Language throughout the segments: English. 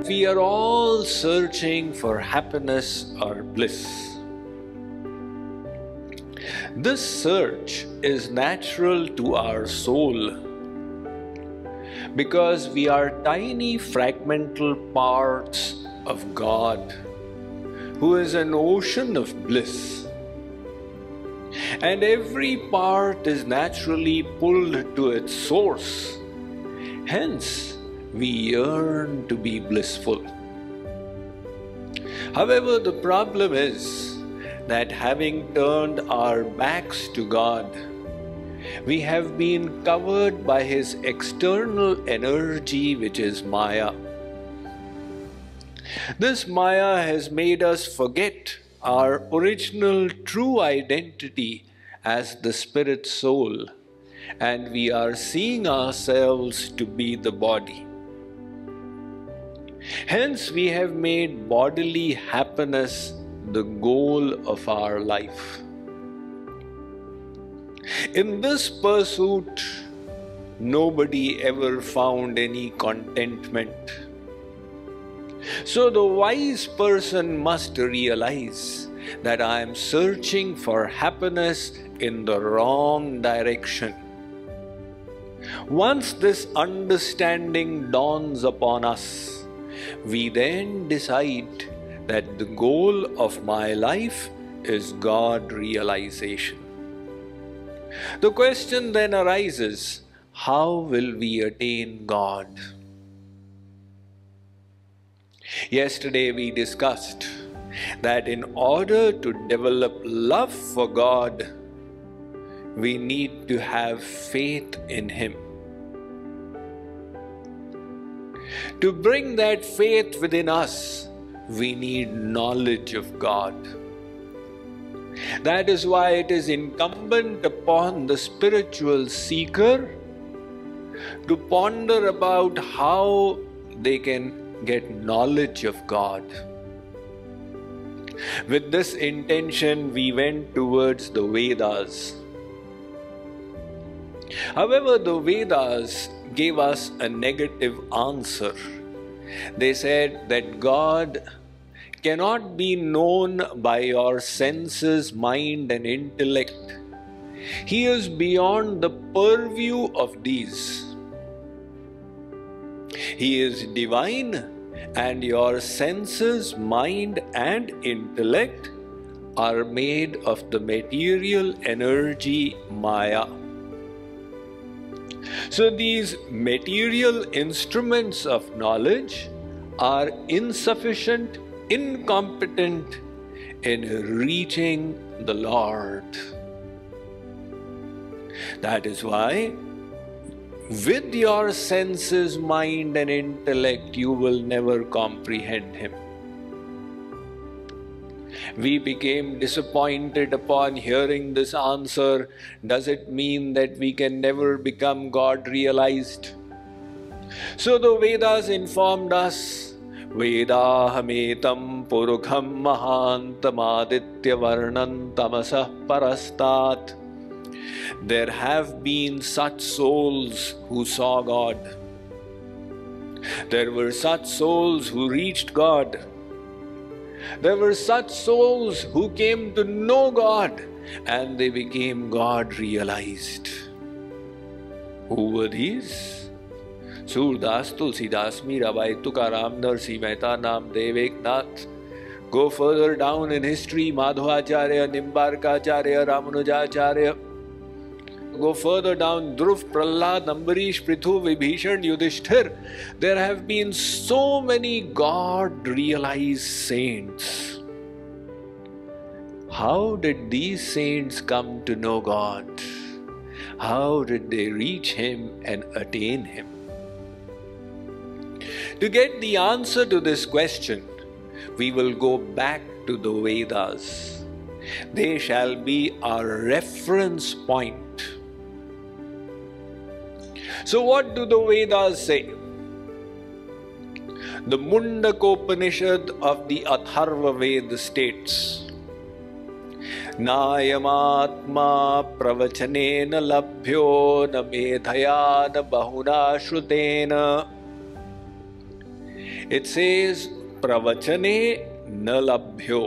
We are all searching for happiness or bliss. This search is natural to our soul because we are tiny fragmental parts of God, who is an ocean of bliss. And every part is naturally pulled to its source. Hence, we yearn to be blissful. However, the problem is that having turned our backs to God, we have been covered by His external energy, which is Maya. This Maya has made us forget our original true identity as the spirit soul, and we are seeing ourselves to be the body. Hence, we have made bodily happiness the goal of our life. In this pursuit, nobody ever found any contentment. So the wise person must realize that I am searching for happiness in the wrong direction. Once this understanding dawns upon us, we then decide that the goal of my life is God realization. The question then arises, how will we attain God? Yesterday we discussed that in order to develop love for God, we need to have faith in Him. To bring that faith within us, we need knowledge of God. That is why it is incumbent upon the spiritual seeker to ponder about how they can get knowledge of God. With this intention, we went towards the Vedas. However, the Vedas gave us a negative answer. They said that God cannot be known by your senses, mind, and intellect. He is beyond the purview of these. He is divine, and your senses, mind, and intellect are made of the material energy Maya. So these material instruments of knowledge are insufficient, incompetent in reaching the Lord. That is why with your senses, mind, and intellect, you will never comprehend Him. We became disappointed upon hearing this answer. Does it mean that we can never become God realized? So the Vedas informed us, Vedahametam purukham mahantamaditya varnam tamasah parastat. There have been such souls who saw God. There were such souls who reached God. There were such souls who came to know God, and they became God realized. Who were these? Surdas, Tulsidas, Mirabai, Tukaram, Narsi Mehta, Namdev, Eknath. Go further down in history, Madhvacharya, Nimbarkacharya, Ramanujacharya. Go further down, Dhruv, Prahlad, Ambarish, Prithu, Vibhishan, Yudhishthir. There have been so many God-realized saints. How did these saints come to know God? How did they reach Him and attain Him? To get the answer to this question, we will go back to the Vedas. They shall be our reference point. So what do the Vedas say? The Mundakopanishad of the Atharva Veda states, Nayamatma pravachanena labhyo na medhaya na bahuna shrutena. It says, pravachane na labhyo.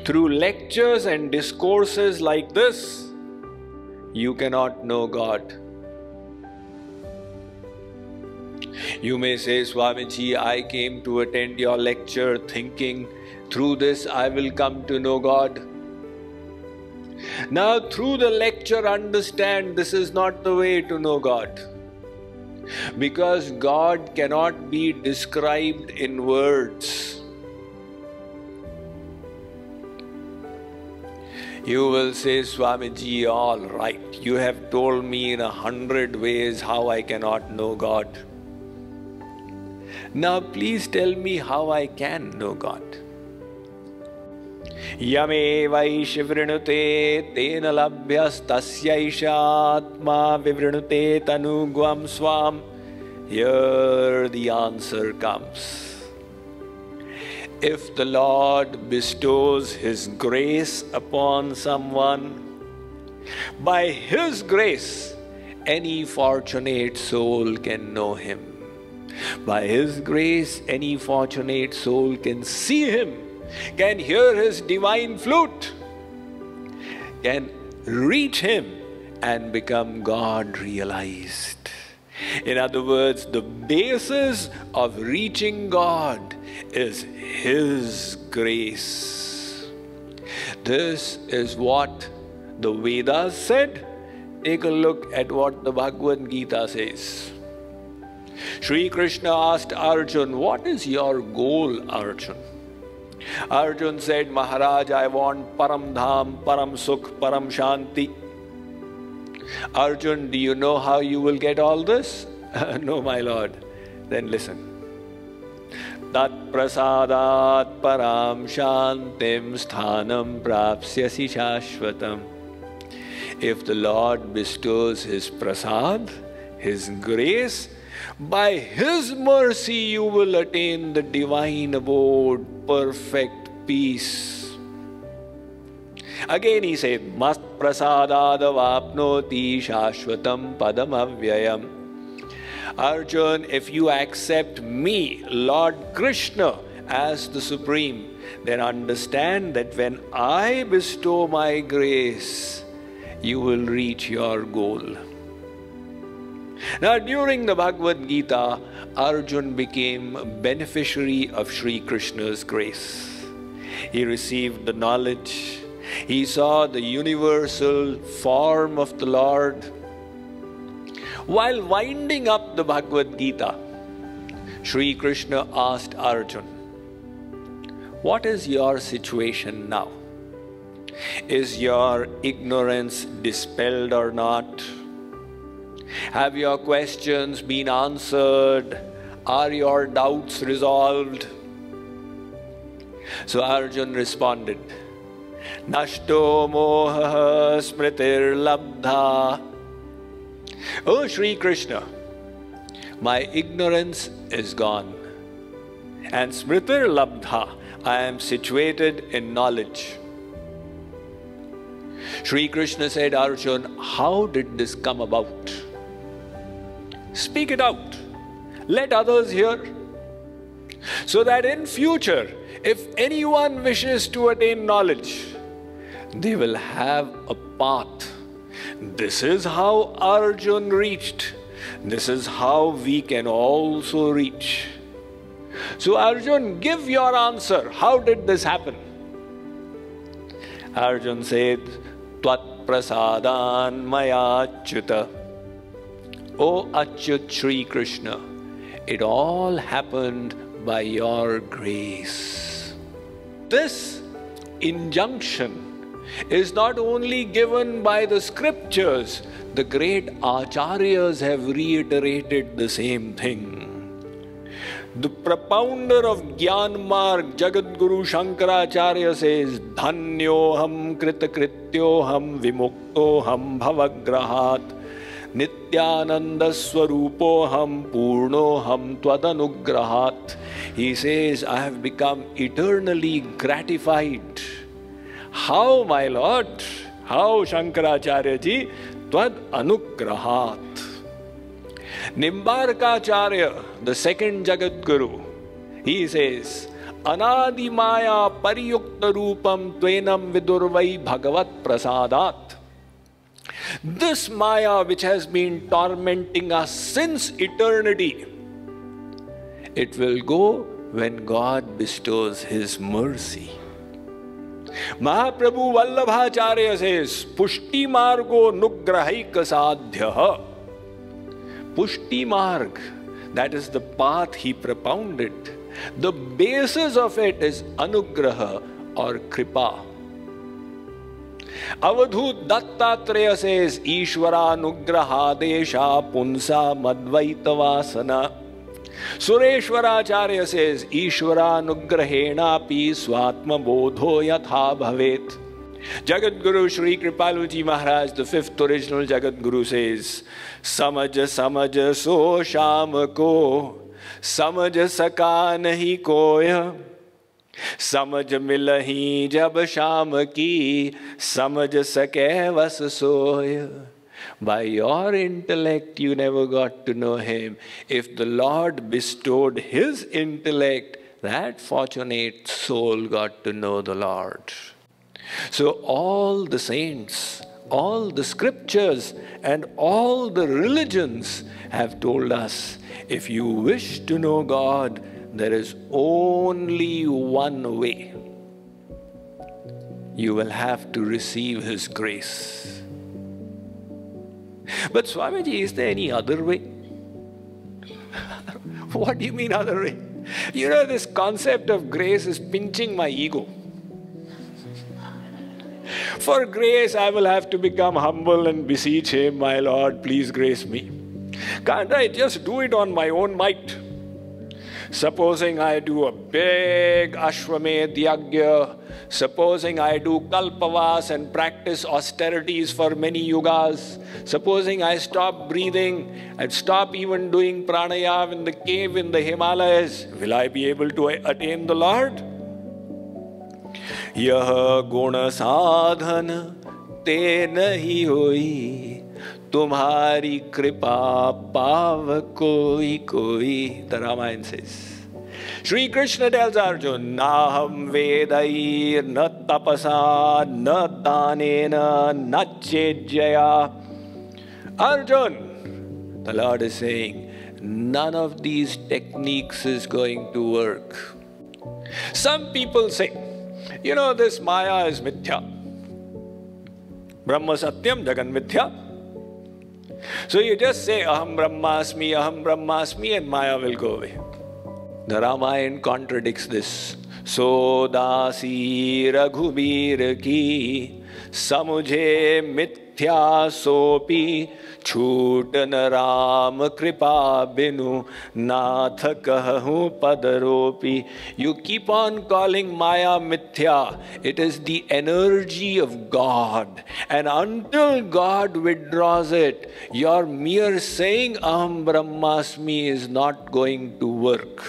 Through lectures and discourses like this, you cannot know God. You may say, Swamiji, I came to attend your lecture thinking through this I will come to know God. Now, through the lecture, understand this is not the way to know God. Because God cannot be described in words. You will say, Swamiji, all right, you have told me in 100 ways how I cannot know God. Now please tell me how I can know God. Yame vaish vrinute tena labhyas tasyaisha atma vivrinute tanugvam swam. Here the answer comes. If the Lord bestows His grace upon someone, by His grace, any fortunate soul can know Him. By His grace, any fortunate soul can see Him, can hear His divine flute, can reach Him and become God realized. In other words, the basis of reaching God is His grace. This is what the Vedas said. Take a look at what the Bhagavad Gita says. Shri Krishna asked Arjun, what is your goal, Arjun? Arjun said, Maharaj, I want Param Dham, Param Sukh, Param Shanti. Arjun, do you know how you will get all this? No, my lord. Then listen. Tat prasadat param shantim sthanam prapsyasi shashvatam. If the Lord bestows His prasad, His grace, by His mercy you will attain the divine abode, perfect peace. Again he said, Mat prasadadavapnoti shashvatam padam avyayam. Arjun, if you accept me, Lord Krishna, as the Supreme, then understand that when I bestow my grace, you will reach your goal. Now, during the Bhagavad Gita, Arjun became a beneficiary of Sri Krishna's grace. He received the knowledge. He saw the universal form of the Lord. While winding up the Bhagavad Gita, Sri Krishna asked Arjun, what is your situation now? Is your ignorance dispelled or not? Have your questions been answered? Are your doubts resolved? So Arjun responded, Nashto moha smritir labdha. Oh Sri Krishna, my ignorance is gone. And smritir labdha, I am situated in knowledge. Sri Krishna said, Arjun, how did this come about? Speak it out. Let others hear. So that in future, if anyone wishes to attain knowledge, they will have a path. This is how Arjun reached. This is how we can also reach. So Arjun, give your answer. How did this happen? Arjun said, Tvat prasadan maya achyuta. O Achyut Sri Krishna, it all happened by your grace. This injunction is not only given by the scriptures, the great acharyas have reiterated the same thing. The propounder of Gyan Marg, Jagadguru Shankaracharya says, Dhanyoham kritakrityoham vimuktoham bhavagrahat Nityananda Swarupoham Purnoham Tvadanugrahat. He says, I have become eternally gratified. How, my Lord? How, Shankaracharya ji? Tvad anugrahat. Nimbarkacharya, the second Jagat Guru, he says, Anadi Maya Pariyukta Rupam Tvenam Vidurvai Bhagavat Prasadat. This Maya which has been tormenting us since eternity, it will go when God bestows His mercy. Mahaprabhu Vallabhacharya says, Pushti Margo Nugrahaika Sadhyaha. Pushti Marg, that is the path he propounded. The basis of it is Anugraha or Kripa. Avadhut Dattatreya says, Ishvara Nugraha Desha Punsa Madvaitavasana. Sureshwaracharya says, Ishvara Nugrahena Pi Swatma Bodho Yatha Bhavet. Jagat Guru Shri Kripaluji Maharaj, the fifth original Jagat Guru, says, Samaj samaj so sham ko, samaj saka nahi koya, samaj milahi jab sham ki, samaj sake vas soya. By your intellect you never got to know Him. If the Lord bestowed His intellect, that fortunate soul got to know the Lord. So all the saints, all the scriptures and all the religions have told us, if you wish to know God, there is only one way. You will have to receive His grace. But Swamiji, is there any other way? What do you mean other way? You know, this concept of grace is pinching my ego. For grace, I will have to become humble and beseech Him, my Lord, please grace me. Can't I just do it on my own might? Supposing I do a big Ashwamedh Yagya, supposing I do Kalpavas and practice austerities for many yugas, supposing I stop breathing and stop even doing pranayam in the cave in the Himalayas, will I be able to attain the Lord? Yah guna sadhan te nahi hoi, tumhari kripa pav koi koi. The Ramayana says. Shri Krishna tells Arjuna, Naham vedair na tapasa na danena na chejaya. Arjuna, the Lord is saying, none of these techniques is going to work. Some people say, you know, this Maya is mithya. Brahma satyam, Jagan mithya. So you just say, Aham Brahmasmi, and Maya will go away. The Ramayana contradicts this. So dasi Raghubir ki, samujhe mithya sopi, छूटन Ram कृपा बिनु नाथ कहूँ पदरोपी. You keep on calling Maya mithya. It is the energy of God. And until God withdraws it, your mere saying Aham Brahmasmi is not going to work.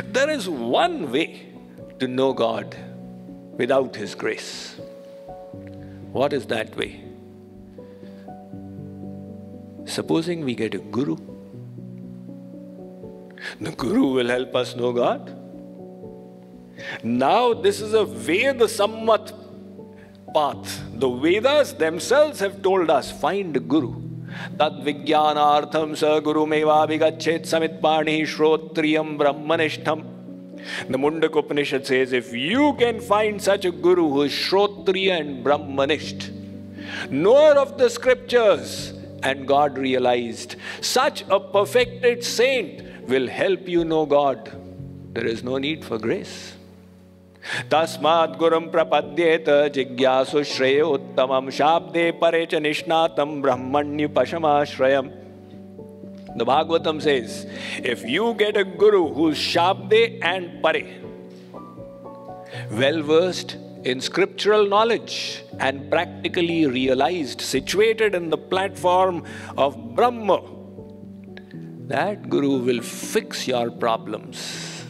There is one way to know God without His grace. What is that way? Supposing we get a guru. The guru will help us know God. Now this is a Veda Sammat path. The Vedas themselves have told us, find a guru. Tad Vijnanartham sa guru meva vigachet samitpani shrotriyam brahmanishtham. The Mundaka Upanishad says, if you can find such a guru who is shrotriya and brahmanisht, knower of the scriptures, and God realized, such a perfected saint will help you know God. There is no need for grace. Tasmad gurum prapadyeta jigyasu shreya uttamam shabde parecha nishnatam brahmanyu pashamashrayam. The Bhagavatam says, if you get a guru who's shabde and pare, well versed in scriptural knowledge and practically realized, situated in the platform of Brahma, that guru will fix your problems.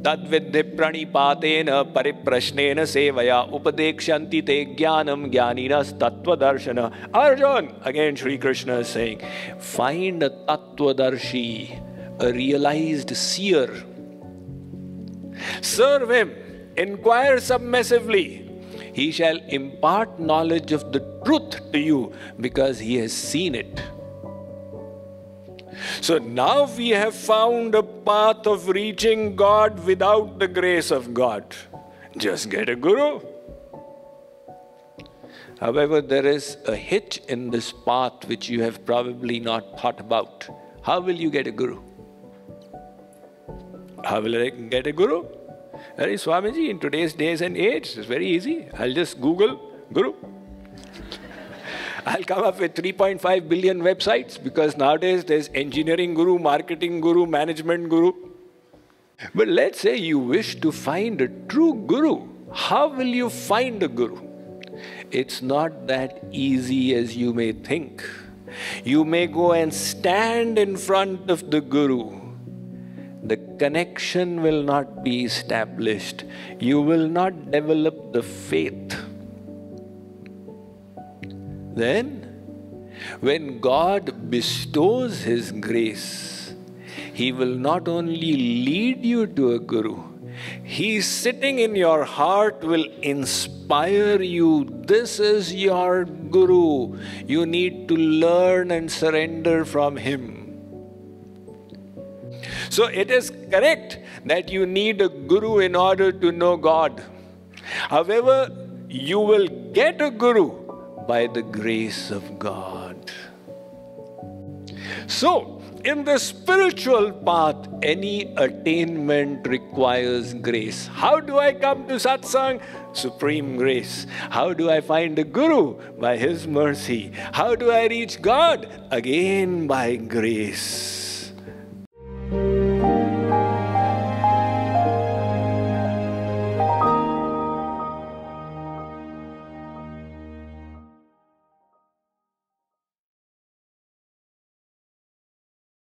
तद्विद्धि प्रणिपातेन परिप्रश्नेन सेवया उपदेक्ष्यन्ति ते ज्ञानम ज्ञानिनस् तत्वदर्शन. Arjun, again Shri Krishna is saying, find a tattvadarshi, a realized seer. Serve him, inquire submissively. He shall impart knowledge of the truth to you because he has seen it. So now we have found a path of reaching God without the grace of God. Just get a guru. However, there is a hitch in this path which you have probably not thought about. How will you get a guru? How will I get a guru? Hey, Swamiji, in today's days and age, it's very easy. I'll just Google guru. I'll come up with 3.5 billion websites because nowadays there's engineering guru, marketing guru, management guru. But let's say you wish to find a true guru. How will you find a guru? It's not that easy as you may think. You may go and stand in front of the guru. The connection will not be established. You will not develop the faith. Then, when God bestows His grace, He will not only lead you to a guru, He sitting in your heart will inspire you. This is your guru. You need to learn and surrender from him. So it is correct that you need a guru in order to know God. However, you will get a guru by the grace of God. So, in the spiritual path, any attainment requires grace. How do I come to satsang? Supreme grace. How do I find a guru? By His mercy. How do I reach God? Again by grace.